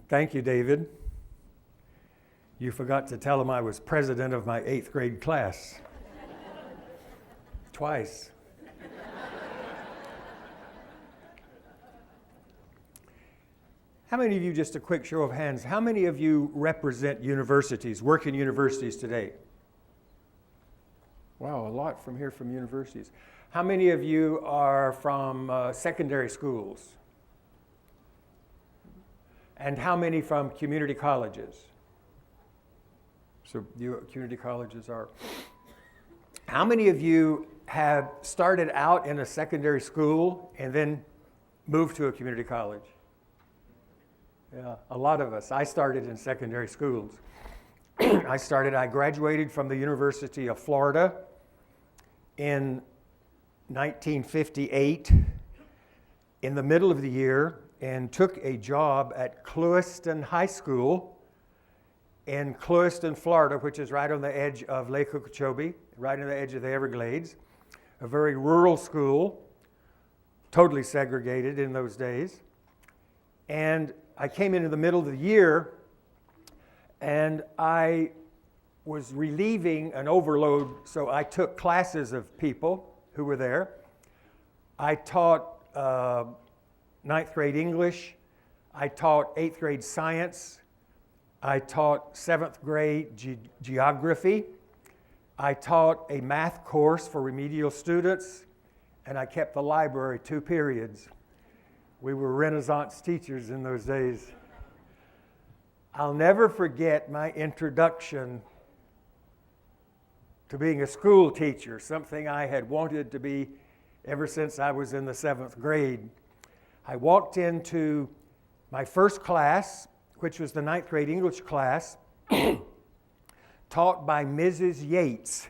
Thank you, David. You forgot to tell him I was president of my 8th grade class. Twice. How many of you, just a quick show of hands, how many of you represent universities, work in universities today? Wow, a lot from here from universities. How many of you are from secondary schools? And how many from community colleges? So you community colleges are. How many of you have started out in a secondary school and then moved to a community college? Yeah, a lot of us. I started in secondary schools. I graduated from the University of Florida in 1958 in the middle of the year and took a job at Clewiston High School in Clewiston, Florida, which is right on the edge of Lake Okeechobee, right on the edge of the Everglades. A very rural school, totally segregated in those days. And I came in the middle of the year, and I was relieving an overload, so I took classes of people who were there. I taught 9th grade English. I taught 8th grade science. I taught 7th grade geography. I taught a math course for remedial students, and I kept the library 2 periods. We were Renaissance teachers in those days. I'll never forget my introduction to being a school teacher, something I had wanted to be ever since I was in the 7th grade. I walked into my first class, which was the 9th grade English class, taught by Mrs. Yates.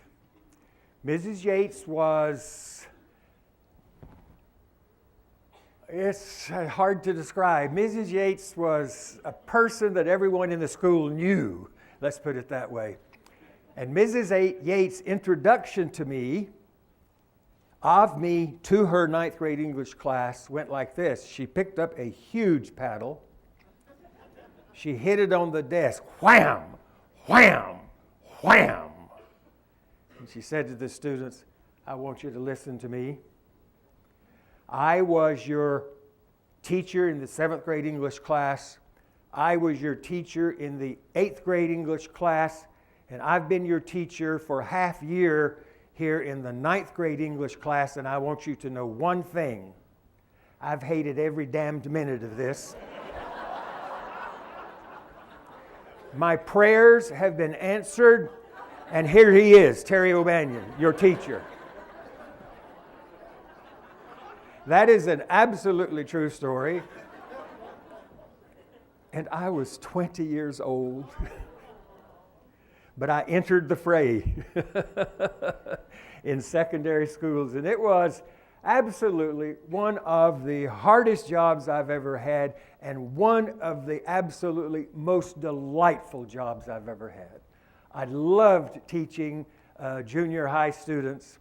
Mrs. Yates was, it's hard to describe. Mrs. Yates was a person that everyone in the school knew, let's put it that way. And Mrs. Yates' introduction to me, of me to her 9th grade English class, went like this. She picked up a huge paddle. She hit it on the desk. Wham! Wham! Wham! And she said to the students, I want you to listen to me. I was your teacher in the 7th grade English class. I was your teacher in the 8th grade English class. And I've been your teacher for half year here in the 9th grade English class, and I want you to know one thing. I've hated every damned minute of this. My prayers have been answered, and here he is, Terry O'Banion, your teacher. That is an absolutely true story. And I was 20 years old. But I entered the fray in secondary schools, and it was absolutely one of the hardest jobs I've ever had and one of the absolutely most delightful jobs I've ever had. I loved teaching junior high students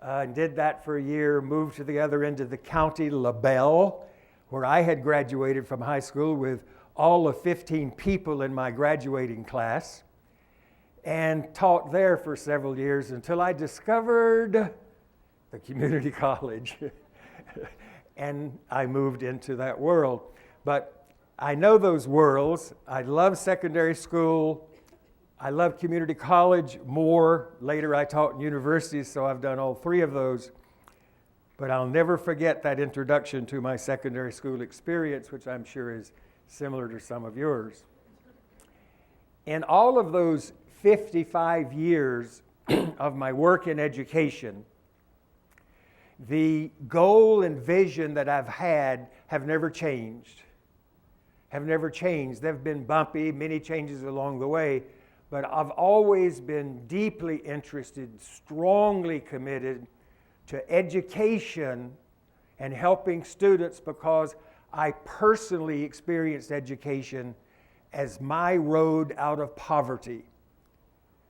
and did that for a year, moved to the other end of the county, LaBelle, where I had graduated from high school with all of 15 people in my graduating class, and taught there for several years until I discovered the community college. And I moved into that world. But I know those worlds. I love secondary school. I love community college more. Later I taught in universities, so I've done all 3 of those. But I'll never forget that introduction to my secondary school experience, which I'm sure is similar to some of yours. In all of those 55 years of my work in education, the goal and vision that I've had have never changed. They've been bumpy, many changes along the way, but I've always been deeply interested, strongly committed to education and helping students because I personally experienced education as my road out of poverty.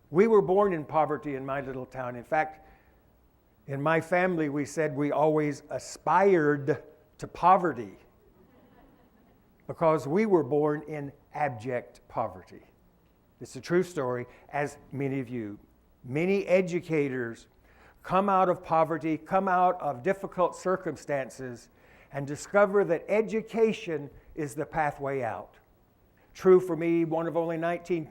We were born in poverty in my little town. In fact, in my family, we said we always aspired to poverty because we were born in abject poverty. It's a true story, as many of you. Many educators come out of poverty, come out of difficult circumstances, and discover that education is the pathway out. True for me, one of only 19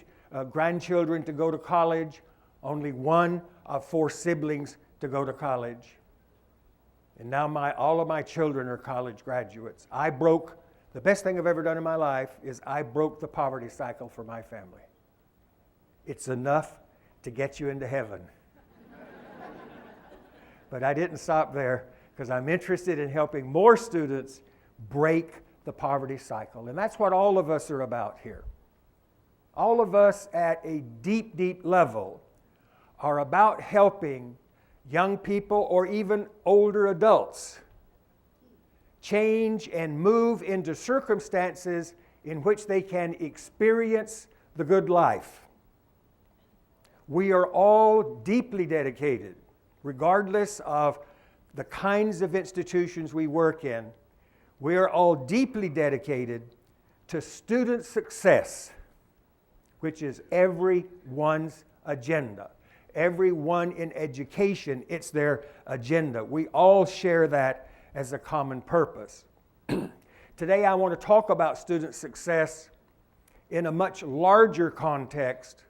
grandchildren to go to college, only one of 4 siblings to go to college. And now all of my children are college graduates. The best thing I've ever done in my life is I broke the poverty cycle for my family. It's enough to get you into heaven. But I didn't stop there, because I'm interested in helping more students break the poverty cycle. And that's what all of us are about here. All of us at a deep, deep level are about helping young people or even older adults change and move into circumstances in which they can experience the good life. We are all deeply dedicated, regardless of the kinds of institutions we work in. We are all deeply dedicated to student success, which is everyone's agenda. Everyone in education, it's their agenda. We all share that as a common purpose. Today I want to talk about student success in a much larger context,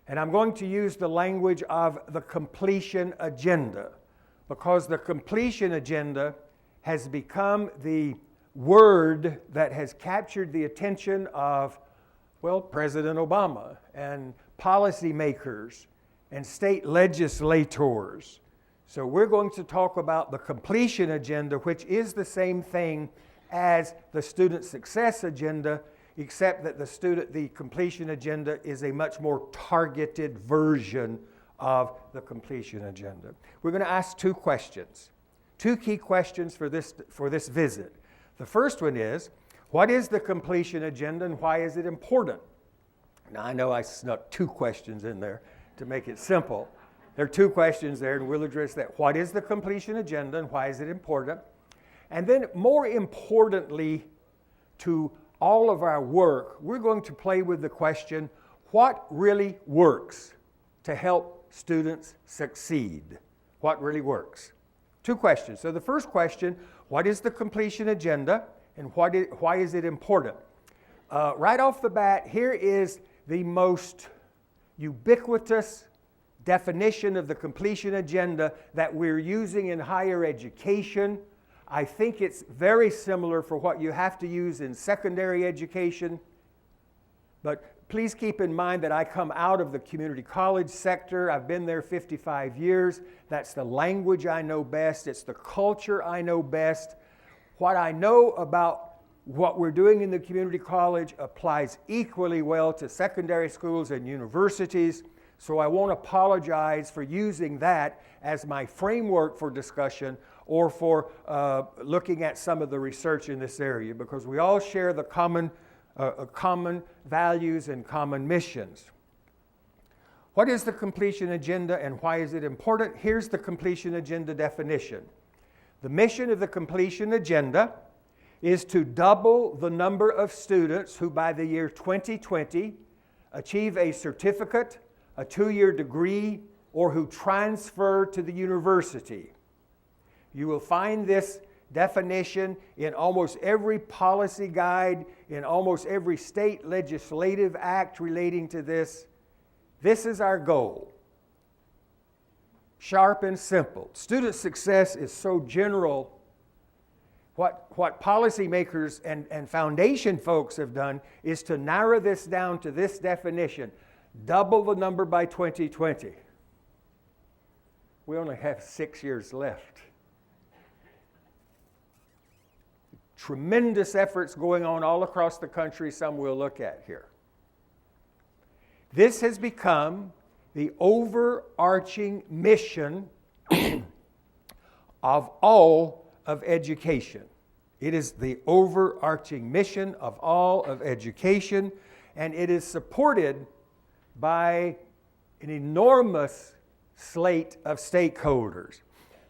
and I'm going to use the language of the completion agenda, because the completion agenda has become the word that has captured the attention of, President Obama and policymakers and state legislators. So we're going to talk about the completion agenda, which is the same thing as the student success agenda, except that the completion agenda is a much more targeted version of the completion agenda. We're going to ask 2 questions, 2 key questions for this visit. The first one is, what is the completion agenda and why is it important? Now I know I snuck 2 questions in there to make it simple. There are 2 questions there, and we'll address that. What is the completion agenda and why is it important? And then more importantly to all of our work, we're going to play with the question, what really works to help students succeed? What really works? 2 questions. So the first question, what is the completion agenda and why is it important? Right off the bat, here is the most ubiquitous definition of the completion agenda that we're using in higher education. I think it's very similar for what you have to use in secondary education. But please keep in mind that I come out of the community college sector. I've been there 55 years. That's the language I know best. It's the culture I know best. What I know about what we're doing in the community college applies equally well to secondary schools and universities. So I won't apologize for using that as my framework for discussion or for looking at some of the research in this area, because we all share the common values and common missions. What is the completion agenda and why is it important? Here's the completion agenda definition. The mission of the completion agenda is to double the number of students who by the year 2020 achieve a certificate, a 2-year degree, or who transfer to the university. You will find this definition in almost every policy guide, in almost every state legislative act relating to this. This is our goal. Sharp and simple. Student success is so general. What policymakers and foundation folks have done is to narrow this down to this definition. Double the number by 2020. We only have 6 years left. Tremendous efforts going on all across the country, some we'll look at here. This has become the overarching mission of all of education. It is the overarching mission of all of education, and it is supported by an enormous slate of stakeholders.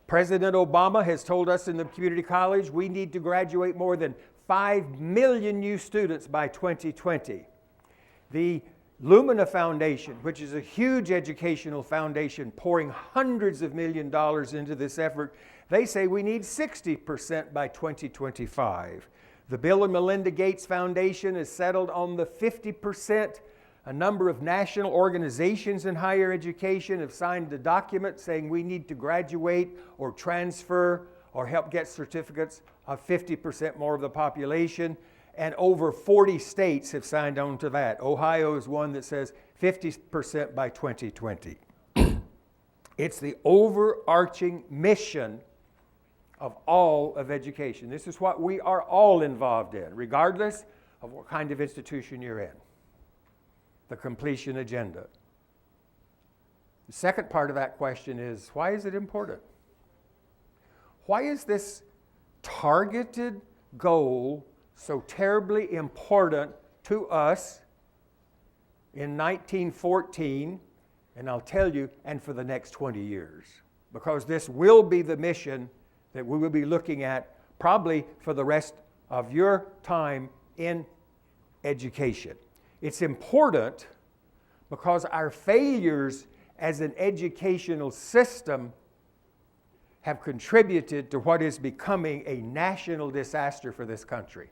President Obama has told us in the community college we need to graduate more than 5 million new students by 2020. The Lumina Foundation, which is a huge educational foundation pouring hundreds of millions of dollars into this effort, they say we need 60% by 2025. The Bill and Melinda Gates Foundation has settled on the 50%. A number of national organizations in higher education have signed a document saying we need to graduate or transfer or help get certificates of 50% more of the population. And over 40 states have signed on to that. Ohio is one that says 50% by 2020. It's the overarching mission of all of education. This is what we are all involved in, regardless of what kind of institution you're in. The completion agenda. The second part of that question is, why is it important? Why is this targeted goal so terribly important to us in 1914, and I'll tell you, and for the next 20 years? Because this will be the mission that we will be looking at probably for the rest of your time in education. It's important because our failures as an educational system have contributed to what is becoming a national disaster for this country.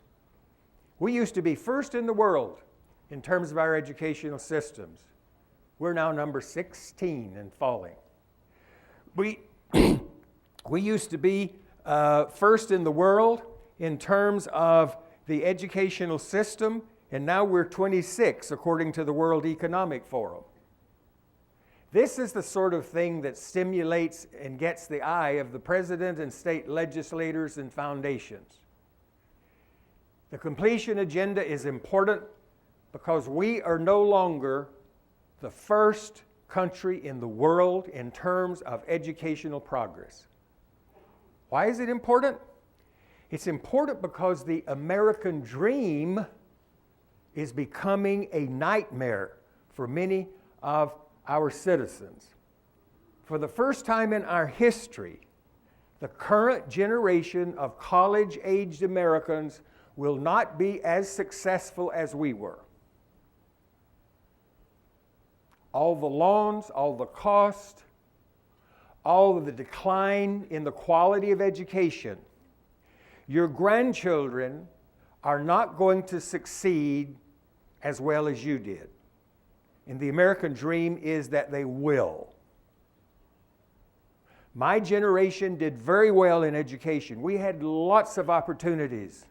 We used to be first in the world in terms of our educational systems. We're now number 16 and falling. We used to be first in the world in terms of the educational system, and now we're 26 according to the World Economic Forum. This is the sort of thing that stimulates and gets the eye of the president and state legislators and foundations. The completion agenda is important because we are no longer the first country in the world in terms of educational progress. Why is it important? It's important because the American dream is becoming a nightmare for many of our citizens. For the first time in our history, the current generation of college-aged Americans will not be as successful as we were. All the loans, all the cost, all of the decline in the quality of education. Your grandchildren are not going to succeed as well as you did. And the American dream is that they will. My generation did very well in education. We had lots of opportunities.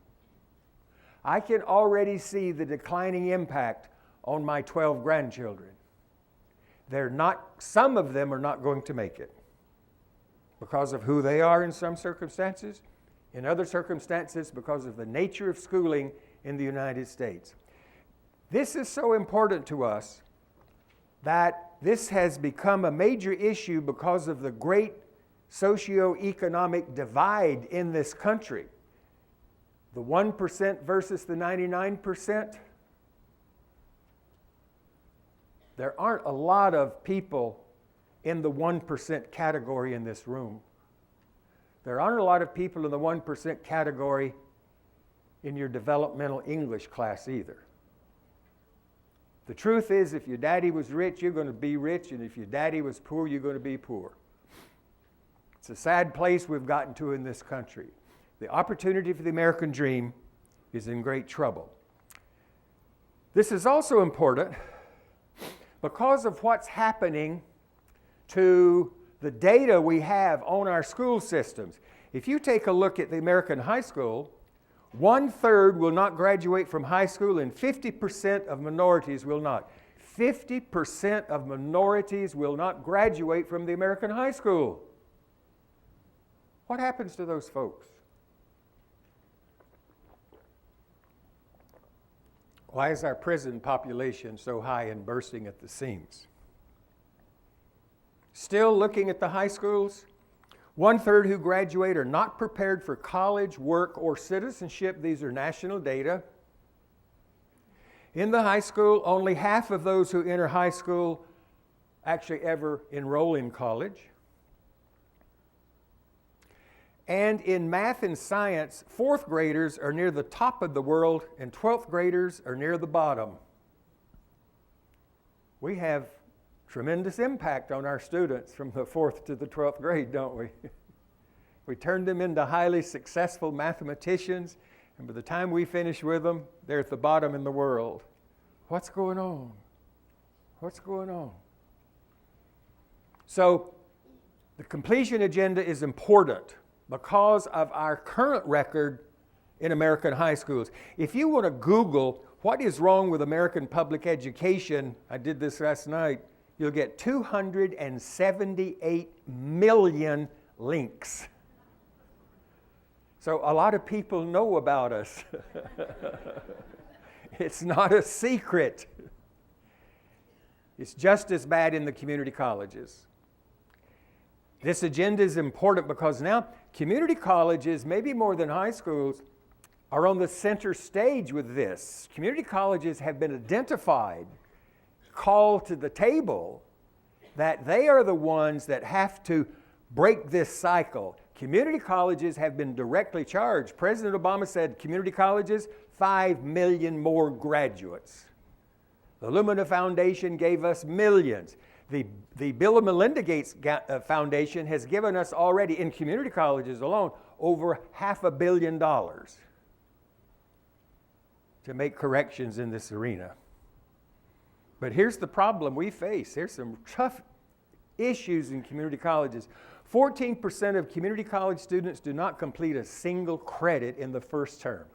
I can already see the declining impact on my 12 grandchildren. Some of them are not going to make it because of who they are in some circumstances. In other circumstances, because of the nature of schooling in the United States. This is so important to us that this has become a major issue because of the great socioeconomic divide in this country. The 1% versus the 99%. There aren't a lot of people in the 1% category in this room. There aren't a lot of people in the 1% category in your developmental English class either. The truth is, if your daddy was rich, you're going to be rich, and if your daddy was poor, you're going to be poor. It's a sad place we've gotten to in this country. The opportunity for the American dream is in great trouble. This is also important because of what's happening to the data we have on our school systems. If you take a look at the American high school, 1/3 will not graduate from high school and 50% of minorities will not. 50% of minorities will not graduate from the American high school. What happens to those folks? Why is our prison population so high and bursting at the seams? Still looking at the high schools, 1/3 who graduate are not prepared for college, work, or citizenship. These are national data. In the high school, only half of those who enter high school actually ever enroll in college. And in math and science, 4th graders are near the top of the world and 12th graders are near the bottom. We have tremendous impact on our students from the 4th to the 12th grade, don't we? We turn them into highly successful mathematicians, and by the time we finish with them, they're at the bottom in the world. What's going on? What's going on? So, the completion agenda is important because of our current record in American high schools. If you want to Google what is wrong with American public education, I did this last night, you'll get 278 million links. So a lot of people know about us. It's not a secret. It's just as bad in the community colleges. This agenda is important because now community colleges, maybe more than high schools, are on the center stage with this. Community colleges have been identified, called to the table, that they are the ones that have to break this cycle. Community colleges have been directly charged. President Obama said community colleges, 5 million more graduates. The Lumina Foundation gave us millions. The Bill and Melinda Gates Foundation has given us already, in community colleges alone, over $500 million to make corrections in this arena. But here's the problem we face. There's some tough issues in community colleges. 14% of community college students do not complete a single credit in the first term.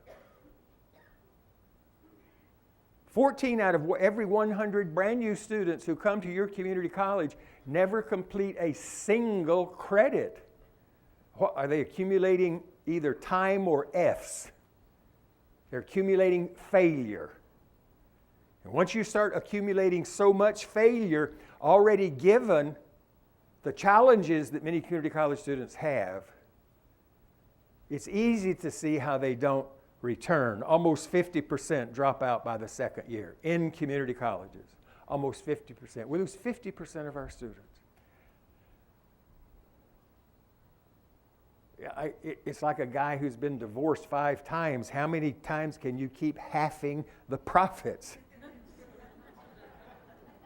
14 out of every 100 brand new students who come to your community college never complete a single credit. What, are they accumulating either time or Fs? They're accumulating failure. And once you start accumulating so much failure, already given the challenges that many community college students have, it's easy to see how they don't return. Almost 50% drop out by the second year in community colleges. Almost 50%. We lose 50% of our students. It's like a guy who's been divorced 5 times. How many times can you keep halving the profits?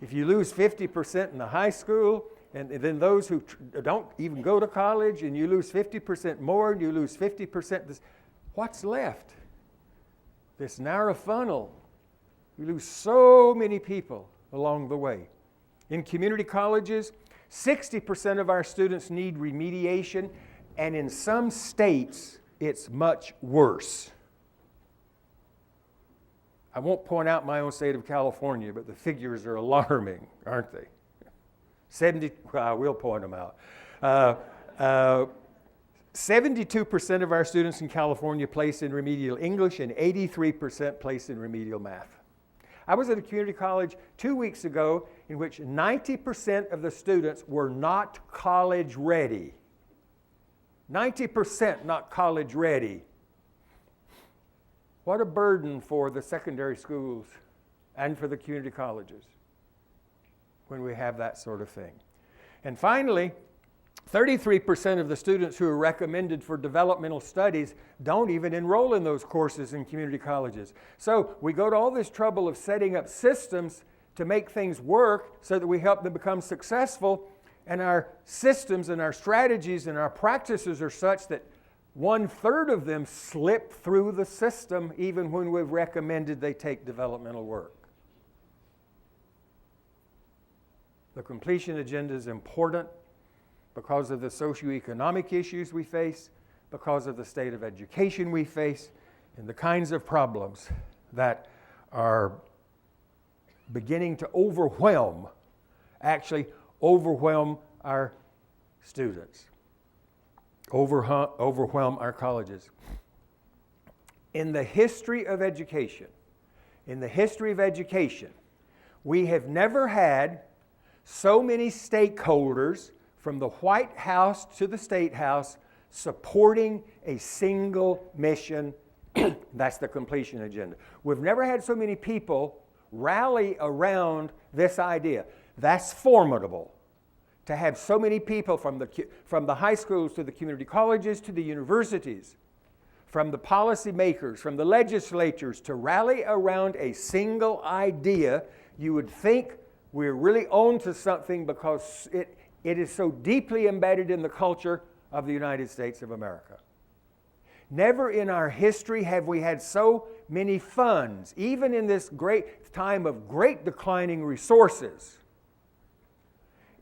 If you lose 50% in the high school, and then those who don't even go to college, and you lose 50% more, and you lose 50%, what's left? This narrow funnel. You lose so many people along the way. In community colleges, 60% of our students need remediation, and in some states, it's much worse. I won't point out my own state of California, but the figures are alarming, aren't they? I will point them out. 72% of our students in California place in remedial English and 83% place in remedial math. I was at a community college 2 weeks ago in which 90% of the students were not college ready. 90% not college ready. What a burden for the secondary schools and for the community colleges when we have that sort of thing. And finally, 33% of the students who are recommended for developmental studies don't even enroll in those courses in community colleges. So we go to all this trouble of setting up systems to make things work so that we help them become successful, and our systems and our strategies and our practices are such that 1/3 of them slip through the system even when we've recommended they take developmental work. The completion agenda is important because of the socioeconomic issues we face, because of the state of education we face, and the kinds of problems that are beginning to overwhelm our students, overwhelm our colleges. In the history of education, we have never had so many stakeholders from the White House to the State House supporting a single mission. That's the completion agenda. We've never had so many people rally around this idea. That's formidable. to have so many people from the high schools to the community colleges to the universities, from the policymakers, from the legislatures, to rally around a single idea. You would think we're really on to something because it is so deeply embedded in the culture of the United States of America. Never in our history have we had so many funds, even in this great time of great declining resources.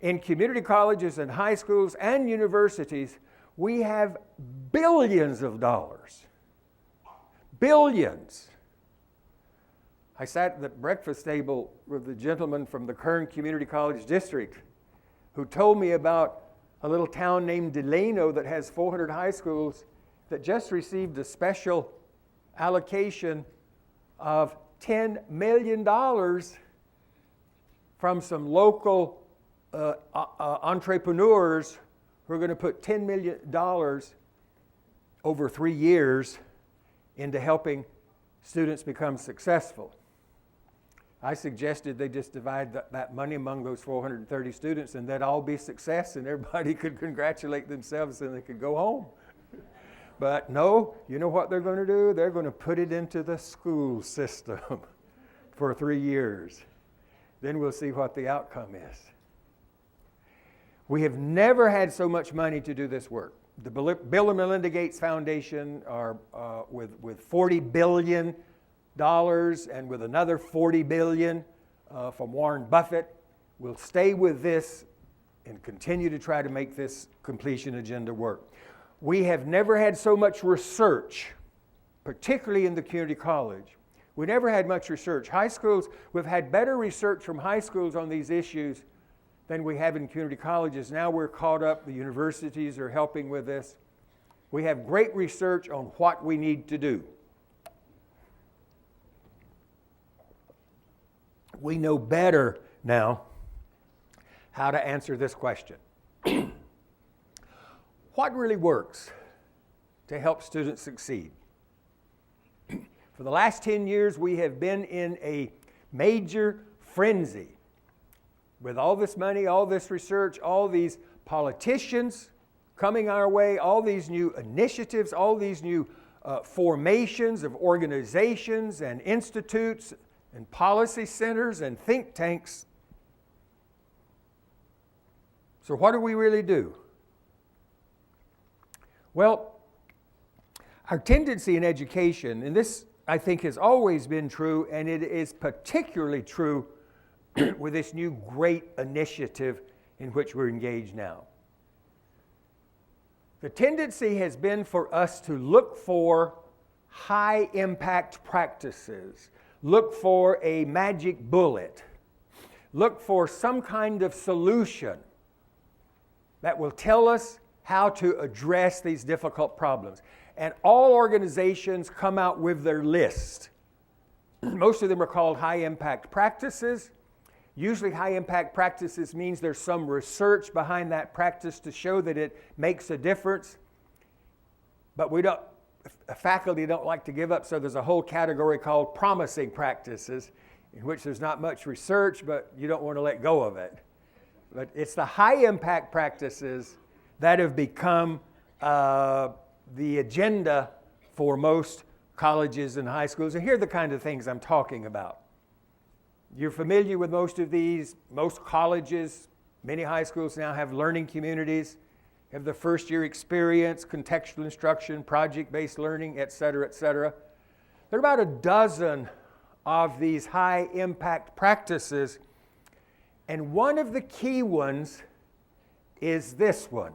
In community colleges and high schools and universities, we have billions of dollars. Billions. I sat at the breakfast table with a gentleman from the Kern Community College District who told me about a little town named Delano that has 400 high schools that just received a special allocation of $10 million from some local entrepreneurs who are going to put $10 million over 3 years into helping students become successful. I suggested they just divide that money among those 430 students and that'd all be success and everybody could congratulate themselves and they could go home. But no, you know what they're going to do? They're going to put it into the school system for 3 years. Then we'll see what the outcome is. We have never had so much money to do this work. The Bill and Melinda Gates Foundation are with $40 billion and with another $40 billion from Warren Buffett. We'll stay with this and continue to try to make this completion agenda work. We have never had so much research, particularly in the community college. We never had much research. High schools, we've had better research from high schools on these issues than we have in community colleges. Now we're caught up. The universities are helping with this. We have great research on what we need to do. We know better now how to answer this question. What really works to help students succeed? For the last 10 years, we have been in a major frenzy with all this money, all this research, all these politicians coming our way, all these new initiatives, all these new formations of organizations and institutes and policy centers and think tanks. So what do we really do? Well, our tendency in education, and this I think has always been true, and it is particularly true with this new great initiative in which we're engaged now. The tendency has been for us to look for high impact practices, look for a magic bullet, look for some kind of solution that will tell us how to address these difficult problems. And all organizations come out with their list. Most of them are called high-impact practices. Usually high-impact practices means there's some research behind that practice to show that it makes a difference. But faculty don't like to give up, so there's a whole category called promising practices, in which there's not much research, but you don't want to let go of it. But it's the high-impact practices that have become the agenda for most colleges and high schools. And here are the kind of things I'm talking about. You're familiar with most of these. Most colleges, many high schools now have learning communities, have the first year experience, contextual instruction, project-based learning, et cetera, et cetera. There are about a dozen of these high-impact practices, and one of the key ones is this one: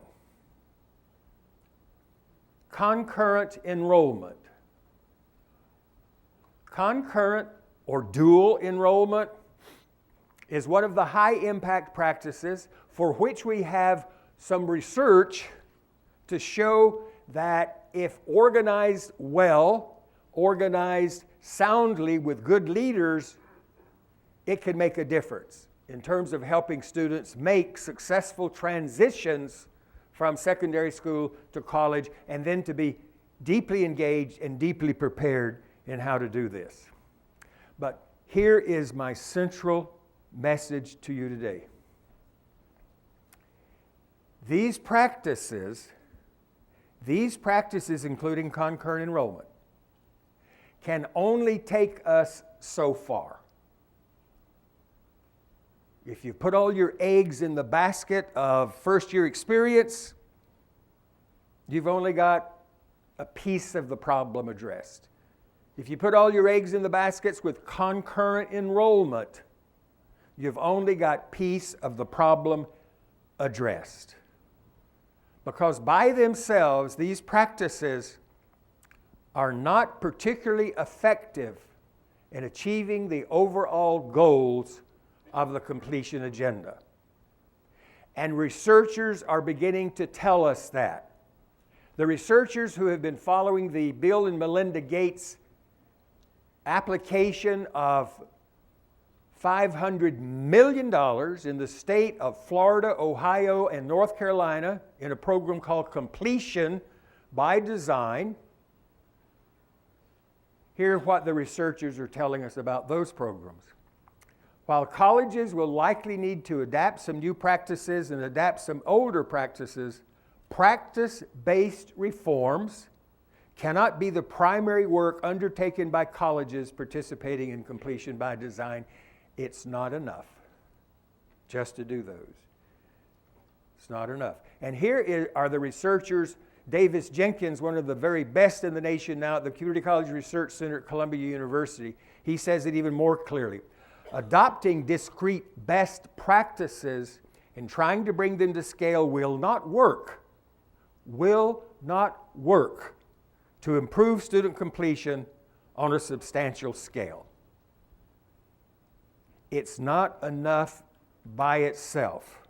concurrent enrollment. Concurrent or dual enrollment is one of the high-impact practices for which we have some research to show that if organized well, organized soundly with good leaders, it can make a difference in terms of helping students make successful transitions from secondary school to college, and then to be deeply engaged and deeply prepared in how to do this. But here is my central message to you today. These practices, including concurrent enrollment, can only take us so far. If you put all your eggs in the basket of first-year experience, you've only got a piece of the problem addressed. If you put all your eggs in the baskets with concurrent enrollment, you've only got piece of the problem addressed. Because by themselves, these practices are not particularly effective in achieving the overall goals of the completion agenda. And researchers are beginning to tell us that. The researchers who have been following the Bill and Melinda Gates application of $500 million in the state of Florida, Ohio, and North Carolina in a program called Completion by Design. Here's what the researchers are telling us about those programs. While colleges will likely need to adapt some new practices and adapt some older practices, practice-based reforms cannot be the primary work undertaken by colleges participating in Completion by Design. It's not enough just to do those. It's not enough. And here are the researchers. Davis Jenkins, one of the very best in the nation now at the Community College Research Center at Columbia University, he says it even more clearly. Adopting discrete best practices and trying to bring them to scale will not work to improve student completion on a substantial scale. It's not enough by itself.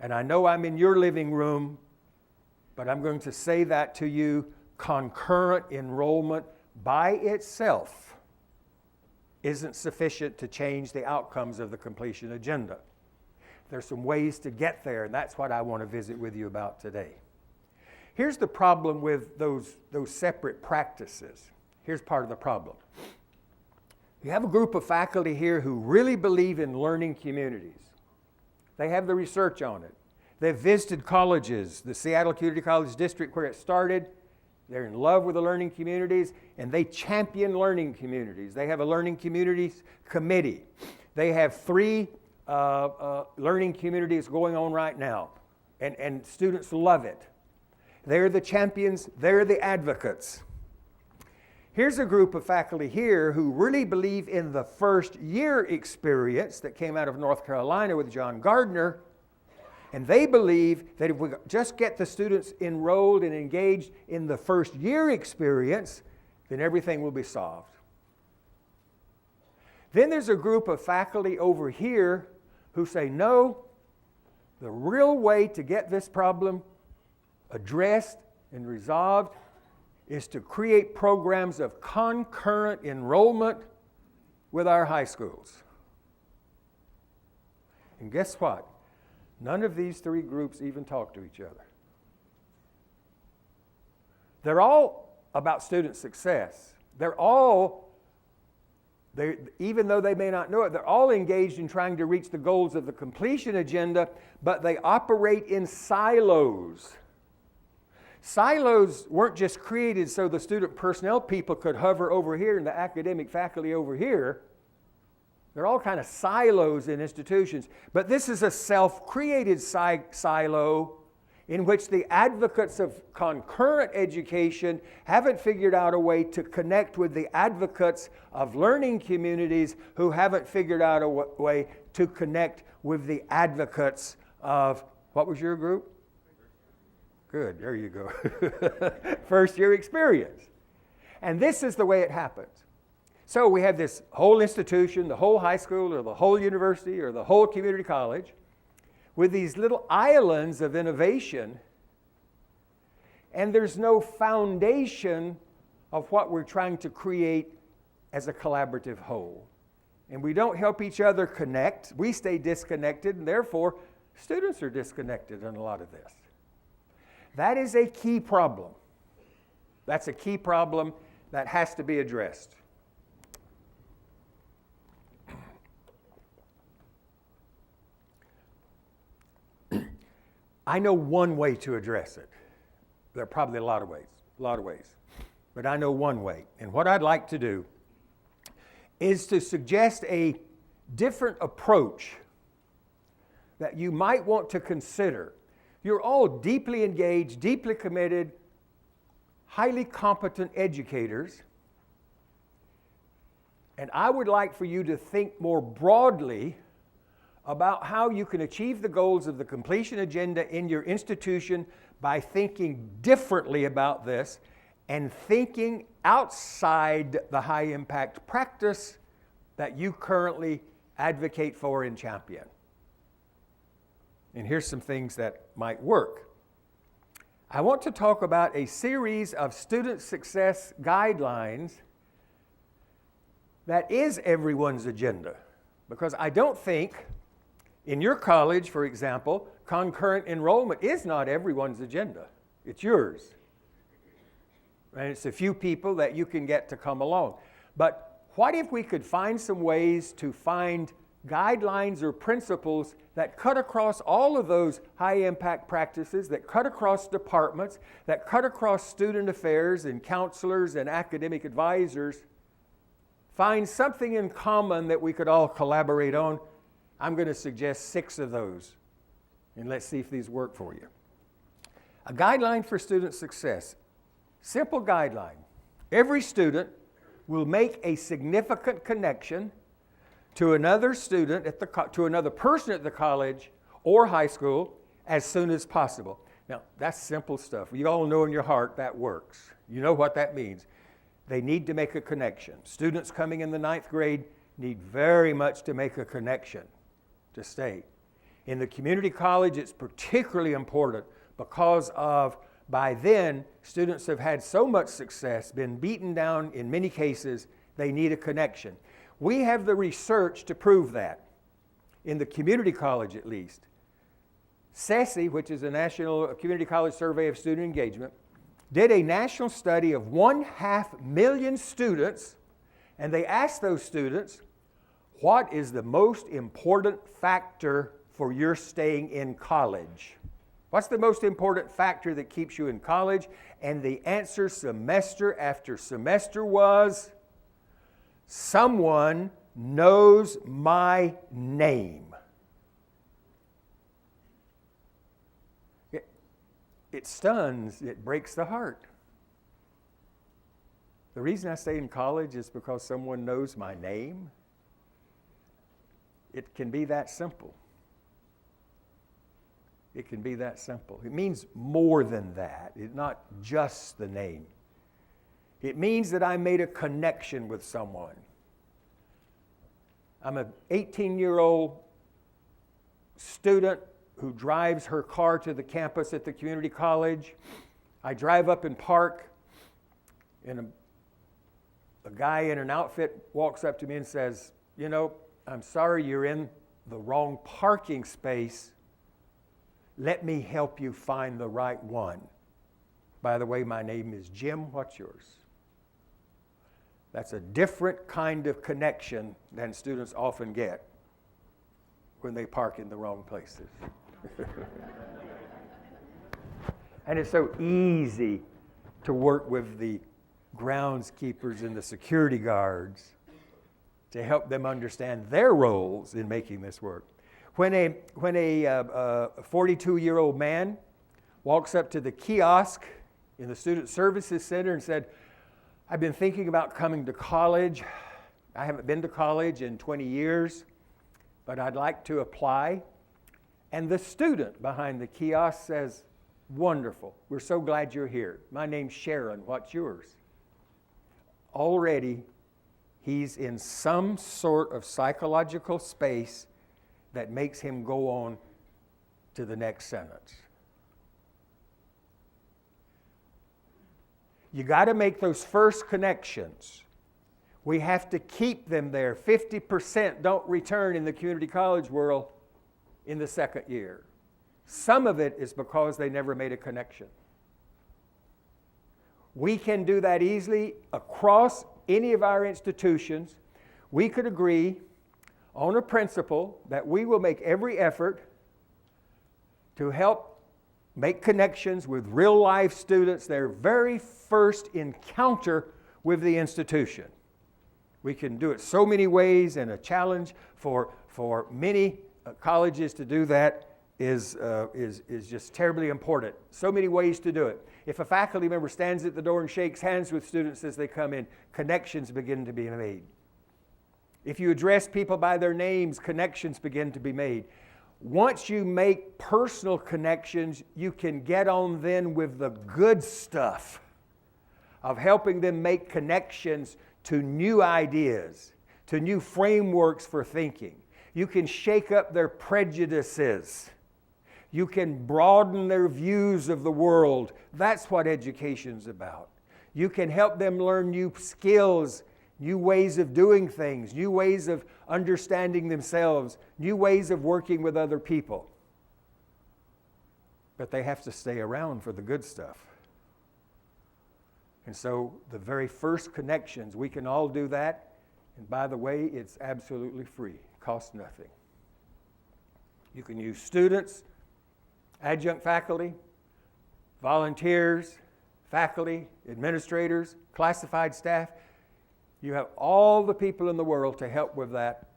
And I know I'm in your living room, but I'm going to say that to you. Concurrent enrollment by itself isn't sufficient to change the outcomes of the completion agenda. There's some ways to get there, and that's what I want to visit with you about today. Here's the problem with those separate practices. Here's part of the problem. You have a group of faculty here who really believe in learning communities. They have the research on it. They've visited colleges, the Seattle Community College District where it started. They're in love with the learning communities, and they champion learning communities. They have a learning communities committee. They have 3 learning communities going on right now, and students love it. They're the champions. They're the advocates. Here's a group of faculty here who really believe in the first year experience that came out of North Carolina with John Gardner. And they believe that if we just get the students enrolled and engaged in the first year experience, then everything will be solved. Then there's a group of faculty over here who say, no, the real way to get this problem addressed and resolved is to create programs of concurrent enrollment with our high schools. And guess what? None of these 3 groups even talk to each other. They're all about student success. Even though they may not know it, they're all engaged in trying to reach the goals of the completion agenda, but they operate in silos. Silos weren't just created so the student personnel people could hover over here and the academic faculty over here. They're all kind of silos in institutions. But this is a self-created silo in which the advocates of concurrent education haven't figured out a way to connect with the advocates of learning communities who haven't figured out a way to connect with the advocates of, what was your group? Good, there you go. First year experience. And this is the way it happens. So we have this whole institution, the whole high school or the whole university or the whole community college with these little islands of innovation, and there's no foundation of what we're trying to create as a collaborative whole. And we don't help each other connect. We stay disconnected, and therefore students are disconnected in a lot of this. That is a key problem. That's a key problem that has to be addressed. I know one way to address it. There are probably a lot of ways. But I know one way. And what I'd like to do is to suggest a different approach that you might want to consider. You're all deeply engaged, deeply committed, highly competent educators. And I would like for you to think more broadly about how you can achieve the goals of the completion agenda in your institution by thinking differently about this and thinking outside the high impact practice that you currently advocate for and champion. And here's some things that might work. I want to talk about a series of student success guidelines that is everyone's agenda. Because I don't think, in your college, for example, concurrent enrollment is not everyone's agenda. It's yours. And it's a few people that you can get to come along. But what if we could find some ways to find guidelines or principles that cut across all of those high-impact practices, that cut across departments, that cut across student affairs and counselors and academic advisors, find something in common that we could all collaborate on? I'm going to suggest 6 of those, and let's see if these work for you. A guideline for student success. Simple guideline. Every student will make a significant connection to another student to another person at the college or high school as soon as possible. Now, that's simple stuff. You all know in your heart that works. You know what that means. They need to make a connection. Students coming in the 9th grade need very much to make a connection to stay. In the community college, it's particularly important because of, by then, students have had so much success, been beaten down in many cases, they need a connection. We have the research to prove that, in the community college at least. CESI, which is a National Community College Survey of Student Engagement, did a national study of 500,000 students, and they asked those students, what is the most important factor for your staying in college? What's the most important factor that keeps you in college? And the answer semester after semester was, someone knows my name. It stuns, it breaks the heart. The reason I stay in college is because someone knows my name. It can be that simple. It can be that simple. It means more than that. It's not just the name. It means that I made a connection with someone. I'm an 18-year-old student who drives her car to the campus at the community college. I drive up and park, and a guy in an outfit walks up to me and says, you know, I'm sorry you're in the wrong parking space. Let me help you find the right one. By the way, my name is Jim. What's yours? That's a different kind of connection than students often get when they park in the wrong places. And it's so easy to work with the groundskeepers and the security guards to help them understand their roles in making this work. When a 42-year-old man walks up to the kiosk in the Student Services Center and said, I've been thinking about coming to college. I haven't been to college in 20 years, but I'd like to apply. And the student behind the kiosk says, wonderful, we're so glad you're here. My name's Sharon, what's yours? Already, he's in some sort of psychological space that makes him go on to the next sentence. You got to make those first connections. We have to keep them there. 50% don't return in the community college world in the second year. Some of it is because they never made a connection. We can do that easily across any of our institutions. We could agree on a principle that we will make every effort to help make connections with real life students, their very first encounter with the institution. We can do it so many ways, and a challenge for many colleges to do that is just terribly important. So many ways to do it. If a faculty member stands at the door and shakes hands with students as they come in, connections begin to be made. If you address people by their names, connections begin to be made. Once you make personal connections, you can get on then with the good stuff of helping them make connections to new ideas, to new frameworks for thinking. You can shake up their prejudices. You can broaden their views of the world. That's what education's about. You can help them learn new skills, new ways of doing things, new ways of understanding themselves, new ways of working with other people. But they have to stay around for the good stuff. And so the very first connections, we can all do that. And by the way, it's absolutely free. It costs nothing. You can use students, adjunct faculty, volunteers, faculty, administrators, classified staff. You have all the people in the world to help with that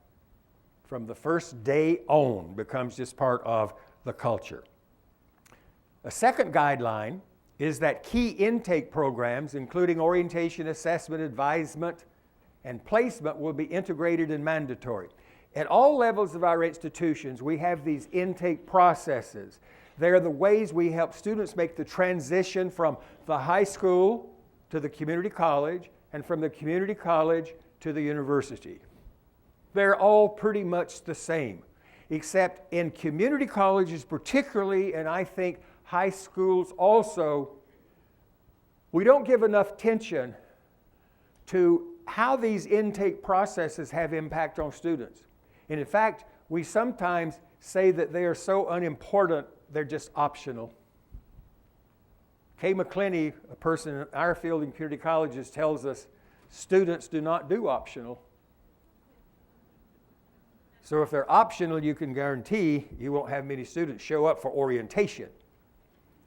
from the first day on. Becomes just part of the culture. A second guideline is that key intake programs, including orientation, assessment, advisement, and placement, will be integrated and mandatory. At all levels of our institutions, we have these intake processes. They're the ways we help students make the transition from the high school to the community college, and from the community college to the university. They're all pretty much the same, except in community colleges particularly, and I think high schools also, we don't give enough attention to how these intake processes have impact on students. And in fact, we sometimes say that they are so unimportant, they're just optional. Kay McClinney, a person in our field in community colleges, tells us students do not do optional. So if they're optional, you can guarantee you won't have many students show up for orientation.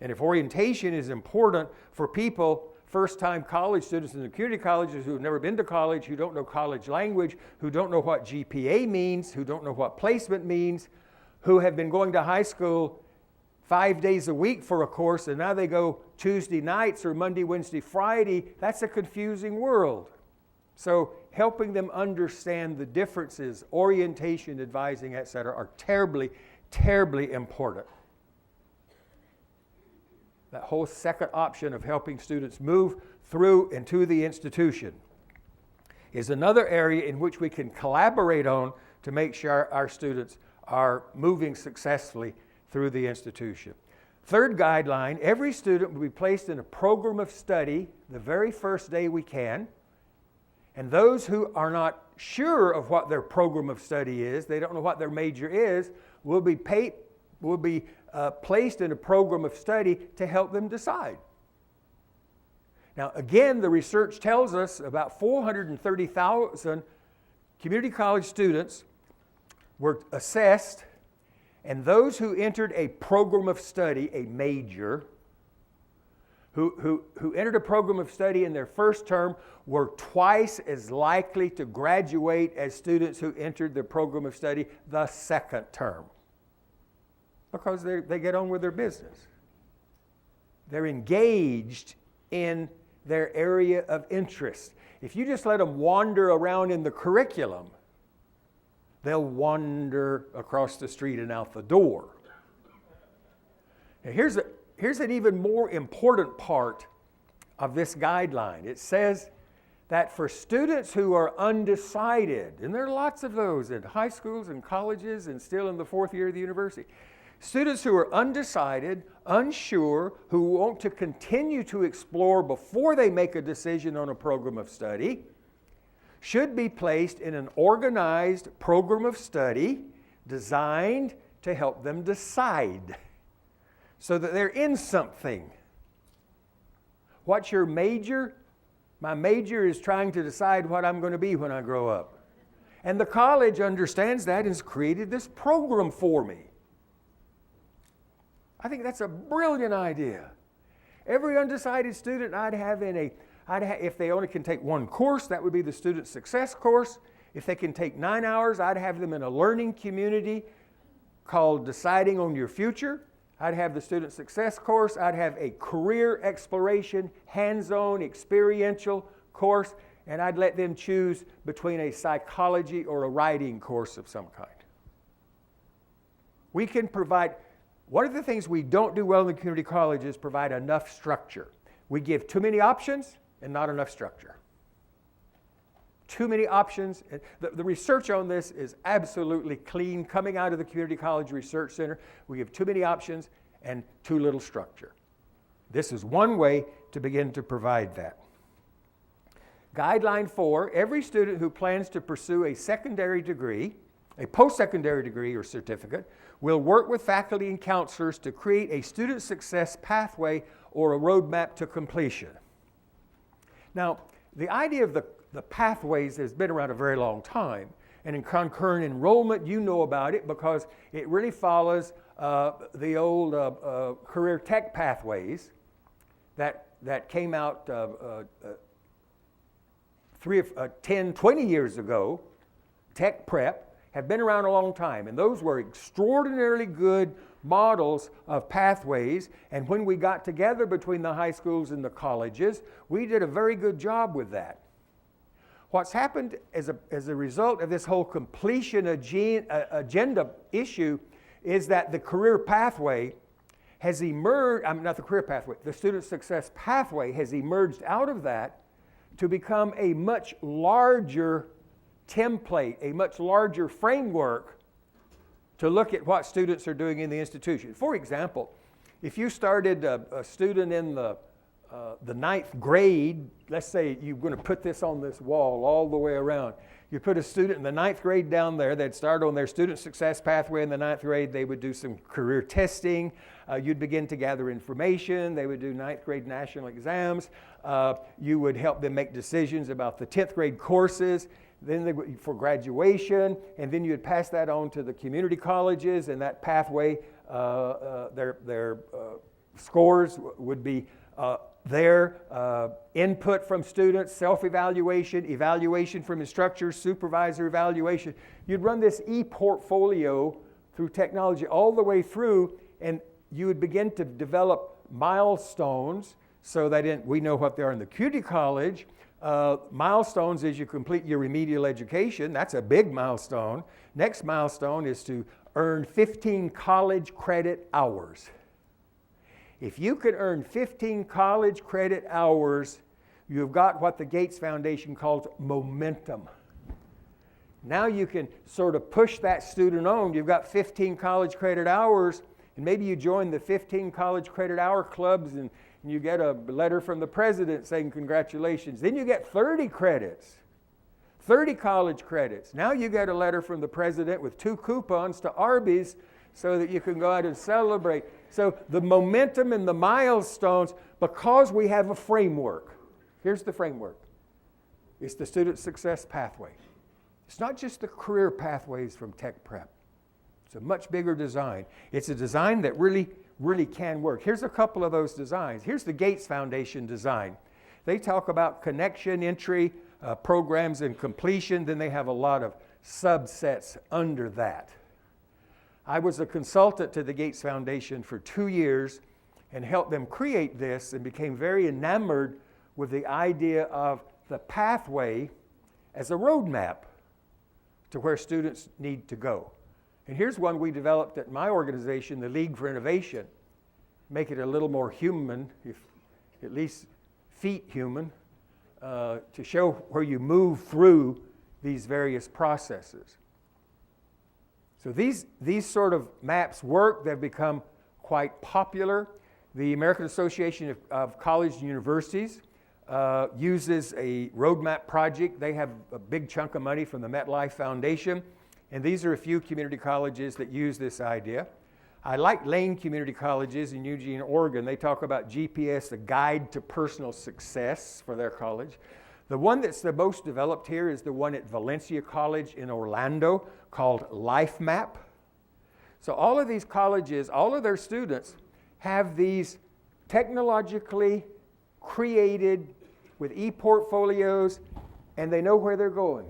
And if orientation is important for people, first-time college students in the community colleges who have never been to college, who don't know college language, who don't know what GPA means, who don't know what placement means, who have been going to high school 5 days a week for a course, and now they go Tuesday nights or Monday, Wednesday, Friday, that's a confusing world. So helping them understand the differences, orientation, advising, etc., are terribly, terribly important. That whole second option of helping students move through and to the institution is another area in which we can collaborate on to make sure our students are moving successfully through the institution. Third guideline, every student will be placed in a program of study the very first day we can. And those who are not sure of what their program of study is, they don't know what their major is, will be placed in a program of study to help them decide. Now, again, the research tells us about 430,000 community college students were assessed, and those who entered a program of study, a major, who entered a program of study in their first term were twice as likely to graduate as students who entered the program of study the second term. Because they get on with their business. They're engaged in their area of interest. If you just let them wander around in the curriculum, they'll wander across the street and out the door. Now here's an even more important part of this guideline. It says that for students who are undecided, and there are lots of those in high schools and colleges and still in the fourth year of the university, students who are undecided, unsure, who want to continue to explore before they make a decision on a program of study, should be placed in an organized program of study designed to help them decide so that they're in something. What's your major? My major is trying to decide what I'm going to be when I grow up. And the college understands that and has created this program for me. I think that's a brilliant idea. Every undecided student I'd have if they only can take one course, that would be the student success course. If they can take 9 hours, I'd have them in a learning community called Deciding on Your Future. I'd have the student success course. I'd have a career exploration, hands-on, experiential course, and I'd let them choose between a psychology or a writing course of some kind. We can provide, one of the things we don't do well in the community college is provide enough structure. We give too many options and not enough structure. Too many options. The research on this is absolutely clean. Coming out of the Community College Research Center, we give too many options and too little structure. This is one way to begin to provide that. Guideline 4, every student who plans to pursue a secondary degree, a post-secondary degree or certificate, will work with faculty and counselors to create a student success pathway or a roadmap to completion. Now, the idea of the pathways has been around a very long time. And in concurrent enrollment, you know about it because it really follows the old career tech pathways that came out 10, 20 years ago. Tech prep have been around a long time. And those were extraordinarily good models of pathways. And when we got together between the high schools and the colleges, we did a very good job with that. What's happened as a result of this whole completion agenda issue is that the career pathway has emerged, not the career pathway, the student success pathway has emerged out of that to become a much larger template, a much larger framework to look at what students are doing in the institution. For example, if you started a student in the 9th grade, let's say you're going to put this on this wall all the way around. You put a student in the 9th grade down there, they'd start on their student success pathway in the 9th grade, they would do some career testing, you'd begin to gather information, they would do 9th grade national exams, you would help them make decisions about the 10th grade courses, then they would, for graduation, and then you'd pass that on to the community colleges, and that pathway, their scores would be their input from students, self-evaluation, evaluation from instructors, supervisor evaluation. You'd run this e-portfolio through technology all the way through, and you would begin to develop milestones so that we know what they are in the community college. Milestones as you complete your remedial education. That's a big milestone. Next milestone is to earn 15 college credit hours. If you can earn 15 college credit hours, you've got what the Gates Foundation calls momentum. Now you can sort of push that student on. You've got 15 college credit hours, and maybe you join the 15 college credit hour clubs and you get a letter from the president saying congratulations. Then you get 30 credits, 30 college credits. Now you get a letter from the president with 2 coupons to Arby's so that you can go out and celebrate. So the momentum and the milestones, because we have a framework. Here's the framework. It's the student success pathway. It's not just the career pathways from Tech Prep. It's a much bigger design. It's a design that really can work. Here's a couple of those designs. Here's the Gates Foundation design. They talk about connection, entry, programs, and completion. Then they have a lot of subsets under that. I was a consultant to the Gates Foundation for 2 years and helped them create this and became very enamored with the idea of the pathway as a roadmap to where students need to go. And here's one we developed at my organization, the League for Innovation. Make it a little more human, if at least feet human, to show where you move through these various processes. So these sort of maps work. They've become quite popular. The American Association of Colleges and Universities uses a roadmap project. They have a big chunk of money from the MetLife Foundation. And these are a few community colleges that use this idea. I like Lane Community Colleges in Eugene, Oregon. They talk about GPS, the guide to personal success for their college. The one that's the most developed here is the one at Valencia College in Orlando called LifeMap. So all of these colleges, all of their students have these technologically created with e-portfolios, and they know where they're going.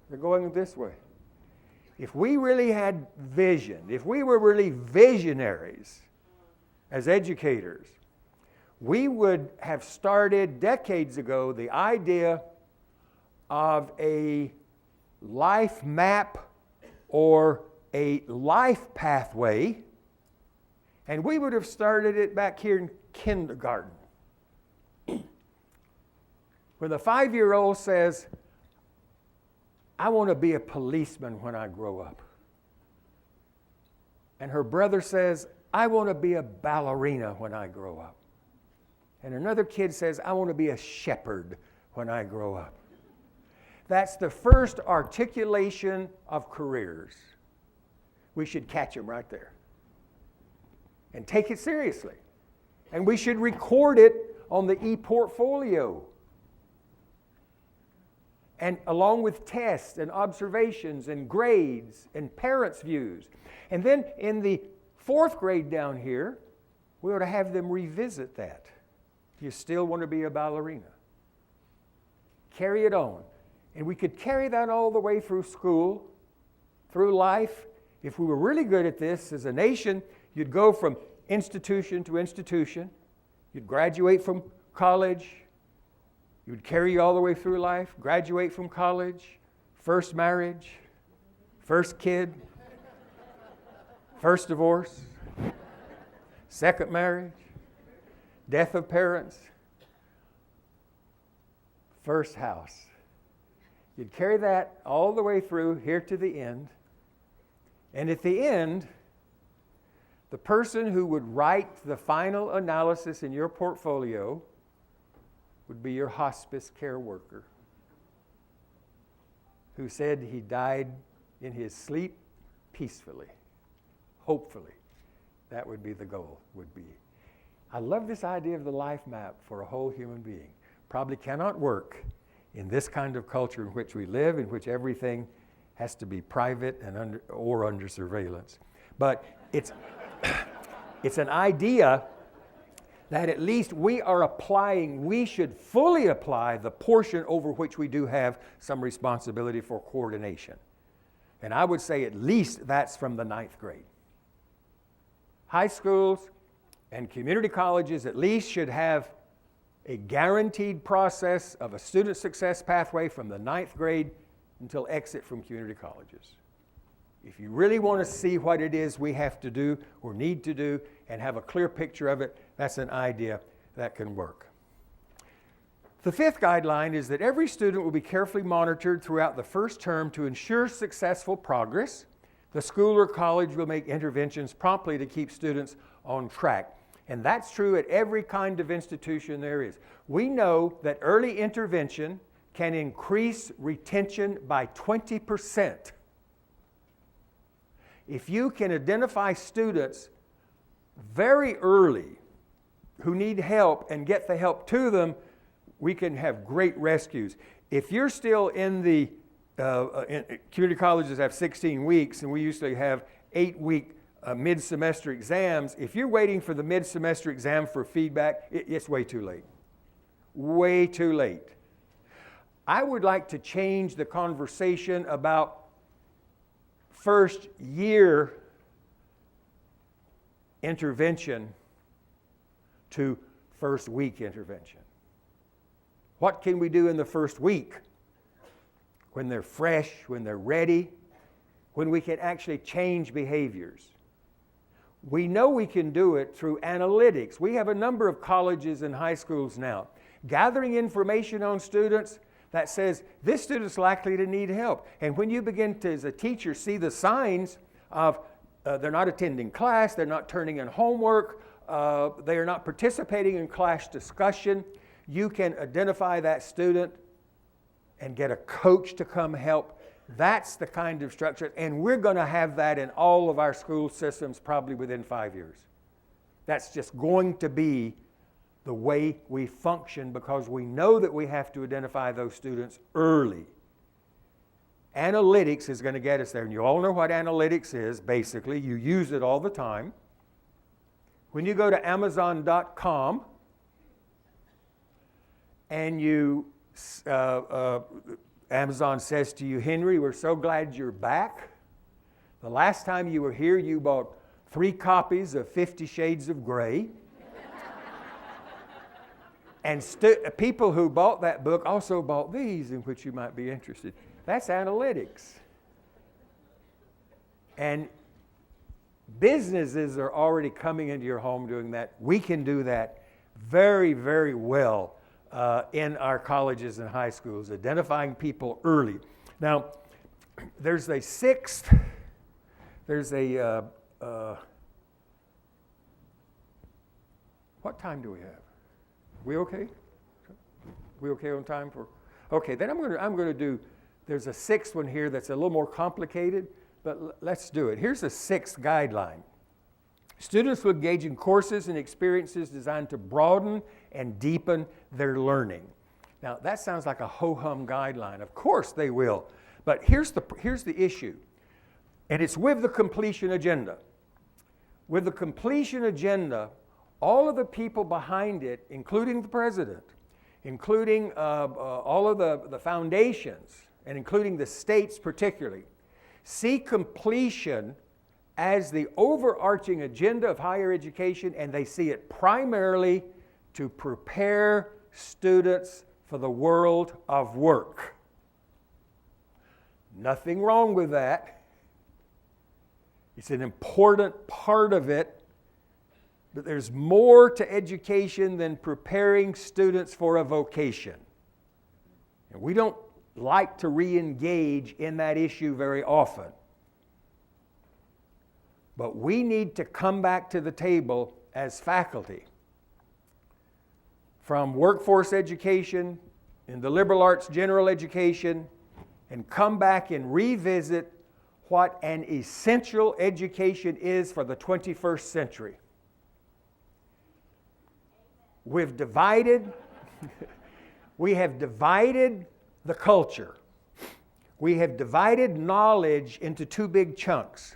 They're going this way. If we really had vision, if we were really visionaries as educators, we would have started decades ago the idea of a life map or a life pathway, and we would have started it back here in kindergarten. When the 5-year-old says, I want to be a policeman when I grow up. And her brother says, I want to be a ballerina when I grow up. And another kid says, I want to be a shepherd when I grow up. That's the first articulation of careers. We should catch them right there and take it seriously. And we should record it on the e-portfolio. And along with tests and observations and grades and parents' views. And then in the 4th grade down here, we ought to have them revisit that. You still want to be a ballerina. Carry it on. And we could carry that all the way through school, through life. If we were really good at this as a nation, you'd go from institution to institution. You'd graduate from college. You'd carry you all the way through life, graduate from college, first marriage, first kid, first divorce, second marriage, death of parents, first house. You'd carry that all the way through here to the end. And at the end, the person who would write the final analysis in your portfolio would be your hospice care worker who said he died in his sleep peacefully. Hopefully, that would be the goal, would be. I love this idea of the life map for a whole human being. Probably cannot work in this kind of culture in which we live, in which everything has to be private and under surveillance. But it's an idea that at least we should fully apply the portion over which we do have some responsibility for coordination. And I would say at least that's from the 9th grade. High schools and community colleges at least should have a guaranteed process of a student success pathway from the 9th grade until exit from community colleges. If you really want to see what it is we have to do or need to do and have a clear picture of it, that's an idea that can work. The 5th guideline is that every student will be carefully monitored throughout the first term to ensure successful progress. The school or college will make interventions promptly to keep students on track. And that's true at every kind of institution there is. We know that early intervention can increase retention by 20%. If you can identify students very early who need help and get the help to them, we can have great rescues. If you're still in the community colleges have 16 weeks, and we usually have 8-week mid-semester exams. If you're waiting for the mid-semester exam for feedback, it's way too late. Way too late. I would like to change the conversation about first year intervention to first week intervention. What can we do in the first week when they're fresh, when they're ready, when we can actually change behaviors? We know we can do it through analytics. We have a number of colleges and high schools now gathering information on students that says this student's likely to need help. And when you begin to, as a teacher, see the signs of they're not attending class, they're not turning in homework, they are not participating in class discussion, you can identify that student and get a coach to come help. That's the kind of structure, and we're going to have that in all of our school systems probably within 5 years. That's just going to be the way we function because we know that we have to identify those students early. Analytics is going to get us there, and you all know what analytics is, basically. You use it all the time. When you go to Amazon.com and Amazon says to you, Henry, we're so glad you're back. The last time you were here, you bought 3 copies of 50 Shades of Grey. And people who bought that book also bought these, in which you might be interested. That's analytics. And businesses are already coming into your home doing that. We can do that very, very well in our colleges and high schools, identifying people early. Now, there's a what time do we have? We okay? We okay on time for? Okay, then I'm going to do. There's a 6th one here that's a little more complicated, but let's do it. Here's the 6th guideline. Students will engage in courses and experiences designed to broaden and deepen their learning. Now, that sounds like a ho-hum guideline. Of course they will. But here's the issue, and it's with the completion agenda. With the completion agenda, all of the people behind it, including the president, including all of the foundations, and including the states particularly, see completion as the overarching agenda of higher education, and they see it primarily to prepare students for the world of work. Nothing wrong with that. It's an important part of it, but there's more to education than preparing students for a vocation. And we don't like to re-engage in that issue very often. But we need to come back to the table as faculty. From workforce education and the liberal arts general education, and come back and revisit what an essential education is for the 21st century. We have divided the culture. We have divided knowledge into 2 big chunks.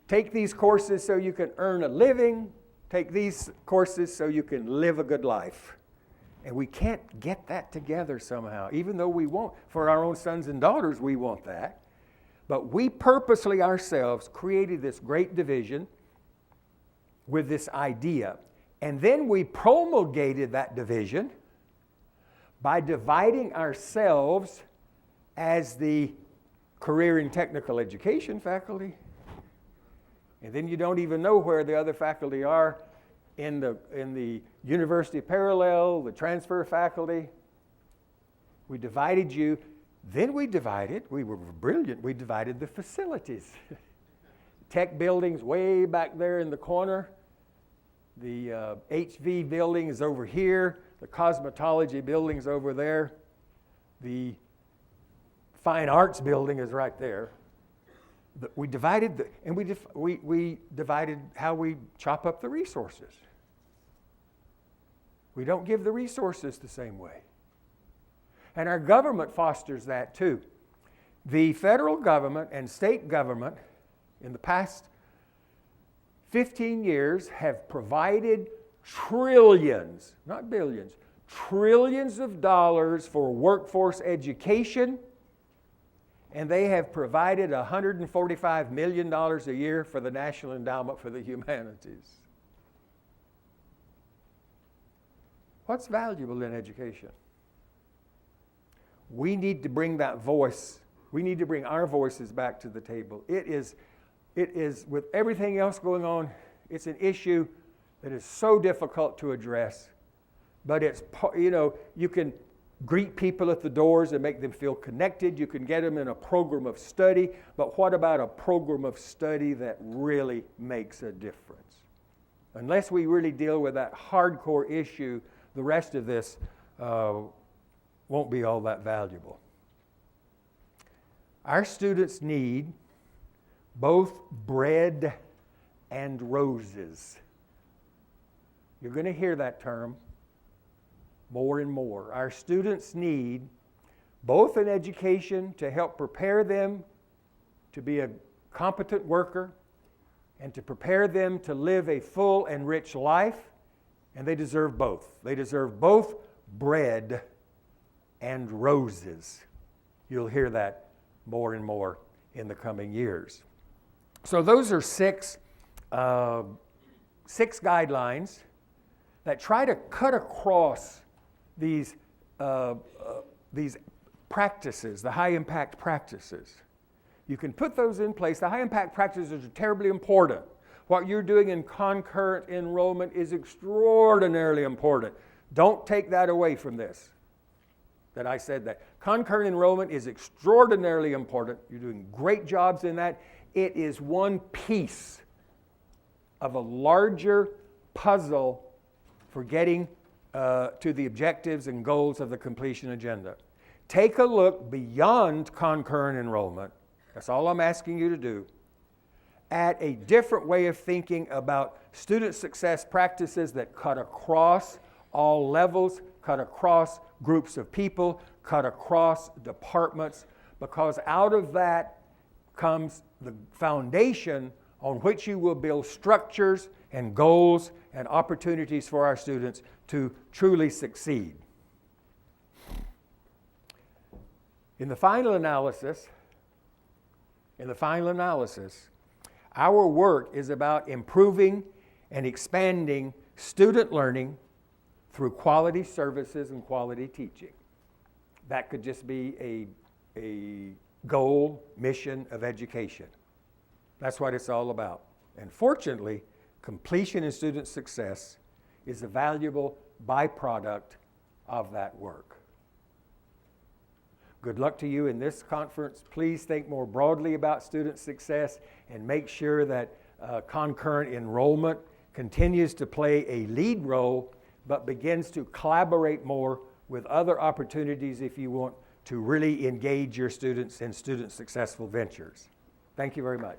Take these courses so you can earn a living. Take these courses so you can live a good life. And we can't get that together somehow, even though we want, for our own sons and daughters, we want that. But we purposely ourselves created this great division with this idea. And then we promulgated that division by dividing ourselves as the career and technical education faculty. And then you don't even know where the other faculty are in the university parallel, the transfer faculty. We divided you. Then we were brilliant, we divided the facilities. Tech building's way back there in the corner. The HV building is over here. The cosmetology building's over there. The fine arts building is right there. We divided, we divided how we chop up the resources. We don't give the resources the same way. And our government fosters that too. The federal government and state government in the past 15 years have provided trillions, not billions, trillions of dollars for workforce education, and they have provided $145 million a year for the National Endowment for the Humanities. What's valuable in education? We need to bring that voice. We need to bring our voices back to the table. It is, with everything else going on, it's an issue that is so difficult to address. But it's, you can greet people at the doors and make them feel connected. You can get them in a program of study. But what about a program of study that really makes a difference? Unless we really deal with that hardcore issue, the rest of this won't be all that valuable. Our students need both bread and roses. You're going to hear that term more and more. Our students need both an education to help prepare them to be a competent worker and to prepare them to live a full and rich life, and they deserve both. They deserve both bread and roses. You'll hear that more and more in the coming years. So those are six guidelines that try to cut across these practices, the high-impact practices. You can put those in place. The high-impact practices are terribly important. What you're doing in concurrent enrollment is extraordinarily important. Don't take that away from this, that I said that. Concurrent enrollment is extraordinarily important. You're doing great jobs in that. It is one piece of a larger puzzle for getting to the objectives and goals of the completion agenda. Take a look beyond concurrent enrollment. That's all I'm asking you to do. At a different way of thinking about student success practices that cut across all levels, cut across groups of people, cut across departments, because out of that comes the foundation on which you will build structures and goals and opportunities for our students to truly succeed. In the final analysis, our work is about improving and expanding student learning through quality services and quality teaching. That could just be a goal, mission of education. That's what it's all about. And fortunately, completion in student success is a valuable byproduct of that work. Good luck to you in this conference. Please think more broadly about student success and make sure that concurrent enrollment continues to play a lead role, but begins to collaborate more with other opportunities if you want to really engage your students in student successful ventures. Thank you very much.